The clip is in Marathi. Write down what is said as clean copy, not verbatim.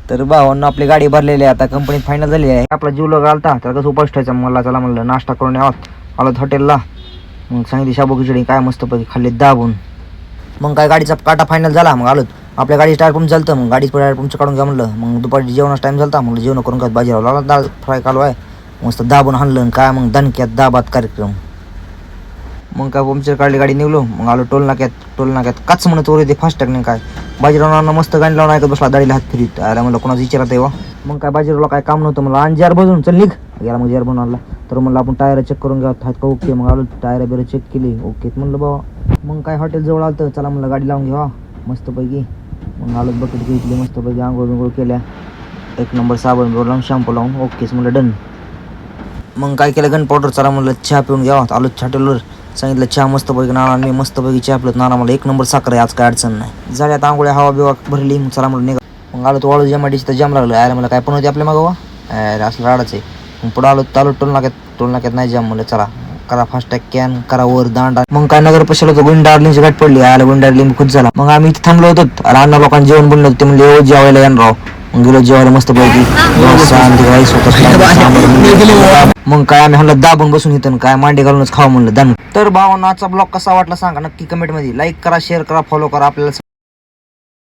तर भावांना आपली गाडी भरलेली आहे, आता कंपनीत फायनल झाली आहे. आपला जीव लग आलता तर कसं उपास ठेवायचा, मला चला म्हणलं नाश्ता करून यावं. आलो हॉटेलला, मग सांगितली शाबू खिचडी काय मस्तपैकी खाल्ली दाबून. मग काय गाडीचा काटा फायनल झाला. मग आलो आपल्या गाडीचं टायर पंप चालतं, मग गाडीचं टायर पंपचं काढून घ्या म्हणलं. मग दुपारी जेवणाचा टाईम झाला, मग जेवण करून काय बाजीराव लावला दाल फ्राय कालू आहे मस्त दाबून हाणलं काय. मग दणक्यात दाबात कार्यक्रम. मग काय पंक्चर काढली, गाडी निघलो. मग आलो टोल नाक्यात काच म्हणत वर येते फास्टॅग नाही काय. बाजीरावना मस्त गाडी लावून ऐकत बसला, दाढीला हात फिरीत. आला म्हणलं कोणाचं विचारत आहे वा. मग काय बाजीरावला काय काम नव्हतं, मला आणि जार बजून चल निघ गेला. मग जार बनवून आणला तर म्हणलं आपण टायर चेक करून घ्या हात का ओके. मग आलो टायर बिर चेक केली ओके म्हणलं बाबा. मग काय हॉटेल जवळ आलं तर चला म्हणलं गाडी लावून घ्या मस्तपैकी. मग आलो बकेट घेतली मस्तपैकी, आंघोळ बिंघोळ केल्या, एक नंबर साबण बिबण लावून शॅम्पू लावून ओकेच म्हणलं डन. मग काय केलं गन पावडर चला म्हणलं चहा पिऊन घ्यावा. आलो हॉटेलवर, सांगितलं चहा मस्तपैकी नाना. मी मस्तपैकी चहा पिलत नाना मला एक नंबर साखर आहे आज काय अडचण नाही. झाल्यात आंघोळ्या हवा बिवा भरली. मग चला म्हणलं निघा. मग आलो तो वाळू जमाडीची तर जाम लागलं. अरे मला काय पण होते आपल्या मागवा असलं राडाच आहे. मग पुढं आलो टोल नाक्यात नाही जाम म्हणलं चला करा फास्टॅग कॅन करा वर दांडा. मग काय नगर पशाला होतो गुंडारलिंगची गाठ पडली. आला गुंडारलिंग खुश झाला. मग आम्ही इथे थांबलो होतो. अण्णा लोकांना जेवण बनलं ते म्हणले जेवायला येणार राव. मग गेलो जेवायला मस्त पैकी. मग काय आम्ही हल्ला दाबून बसून येतो काय मांडी घालूनच खाऊ म्हणलं दन. तर भावांना आजचा ब्लॉग कसा वाटला सांगा नक्की कमेंट मध्ये. लाईक करा, शेअर करा, फॉलो करा. आपल्याला